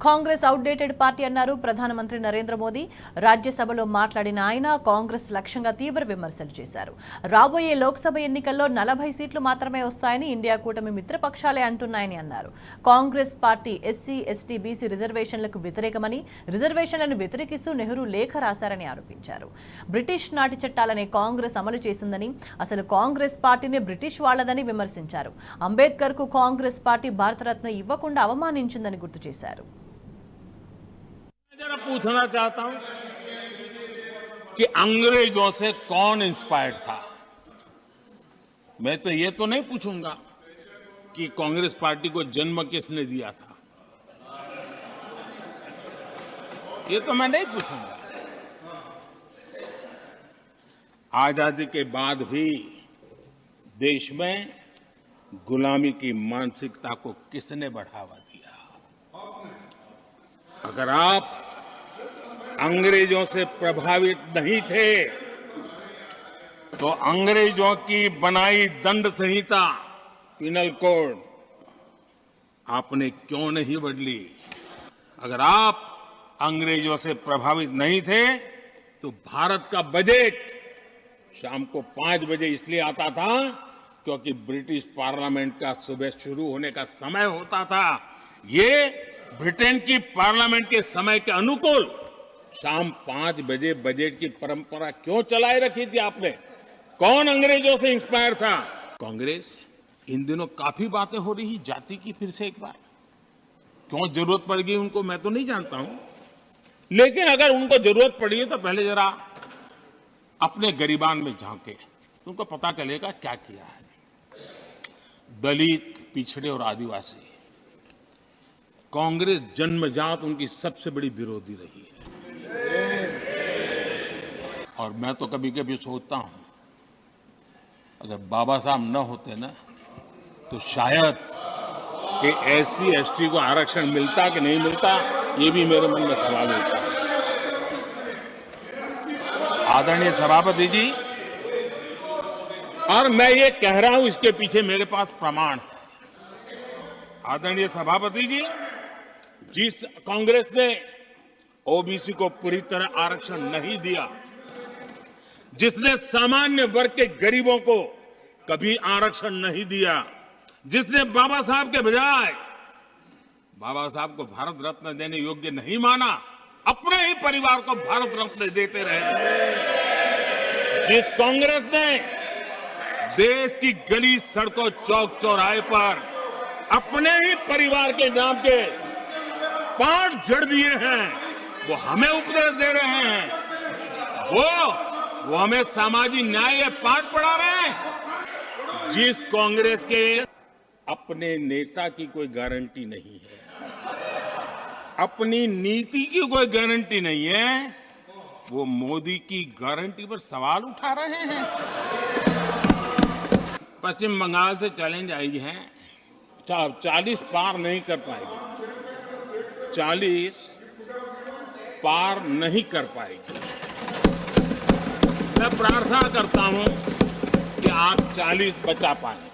Congress outdated party అన్నారు ప్రధానమంత్రి నరేంద్ర మోదీ. రాజ్యసభలో మాట్లాడిన ఆయన కాంగ్రెస్ లక్ష్యంగా తీవ్ర విమర్శలు చేశారు. రాబోయే లోక్సభ ఎన్నికల్లో 40 సీట్లు మాత్రమే వస్తాయని ఇండియా కూటమి మిత్రపక్షాలే అంటున్నాయని అన్నారు. Congress party SC, ST, BC రిజర్వేషన్లకు వ్యతిరేకమని, రిజర్వేషన్లను వ్యతిరేకిస్తూ నెహ్రూ లేఖ రాశారని ఆరోపించారు. బ్రిటిష్ నాటి చట్టాలనే కాంగ్రెస్ అమలు చేసిందని, అసలు కాంగ్రెస్ పార్టీని బ్రిటిష్ వాళ్లదని విమర్శించారు. అంబేద్కర్ కు కాంగ్రెస్ పార్టీ భారతరత్న ఇవ్వకుండా అవమానించిందని గుర్తు చేశారు. जरा पूछना चाहता हूं कि अंग्रेजों से कौन इंस्पायर्ड था। मैं तो ये तो नहीं पूछूंगा कि कांग्रेस पार्टी को जन्म किसने दिया था, ये तो मैं नहीं पूछूंगा। आजादी के बाद भी देश में गुलामी की मानसिकता को किसने बढ़ावा दिया? अगर आप अंग्रेजों से प्रभावित नहीं थे तो अंग्रेजों की बनाई दंड संहिता, पिनल कोड, आपने क्यों नहीं बदली? अगर आप अंग्रेजों से प्रभावित नहीं थे तो भारत का बजट शाम को 5 बजे इसलिए आता था क्योंकि ब्रिटिश पार्लियामेंट का सुबह शुरू होने का समय होता था। ये ब्रिटेन की पार्लियामेंट के समय के अनुकूल शाम 5 बजे बजट की परंपरा क्यों चलाए रखी थी आपने? कौन अंग्रेजों से इंस्पायर था? कांग्रेस इन दिनों काफी बातें हो रही जाति की, फिर से एक बार क्यों जरूरत पड़ गई उनको मैं तो नहीं जानता हूं, लेकिन अगर उनको जरूरत पड़ी है तो पहले जरा अपने गरिबान में झांके तो उनको पता चलेगा क्या किया है। दलित, पिछड़े और आदिवासी, कांग्रेस जन्मजात उनकी सबसे बड़ी विरोधी रही है। और मैं तो कभी कभी सोचता हूं अगर बाबा साहब न होते ना तो शायद कि एससी एसटी को आरक्षण मिलता कि नहीं मिलता, ये भी मेरे मन में सवाल उठता है। आदरणीय सभापति जी, और मैं ये कह रहा हूं इसके पीछे मेरे पास प्रमाण है। आदरणीय सभापति जी, जिस कांग्रेस ने ओबीसी को पूरी तरह आरक्षण नहीं दिया, जिसने सामान्य वर्ग के गरीबों को कभी आरक्षण नहीं दिया, जिसने बाबा साहब के बजाय बाबा साहब को भारत रत्न देने योग्य नहीं माना, अपने ही परिवार को भारत रत्न देते रहे, जिस कांग्रेस ने देश की गली सड़कों चौक चौराहे पर अपने ही परिवार के नाम के पाठ जड़ दिए हैं, वो हमें उपदेश दे रहे हैं, वो हमें सामाजिक न्याय पाठ पढ़ा रहे हैं। जिस कांग्रेस के अपने नेता की कोई गारंटी नहीं है, अपनी नीति की कोई गारंटी नहीं है, वो मोदी की गारंटी पर सवाल उठा रहे हैं। पश्चिम बंगाल से चैलेंज आई है, 40 पार नहीं कर पाएगी, 40 पार नहीं कर पाएगी। मैं प्रार्थना करता हूं कि आप 40 बचा पाएं।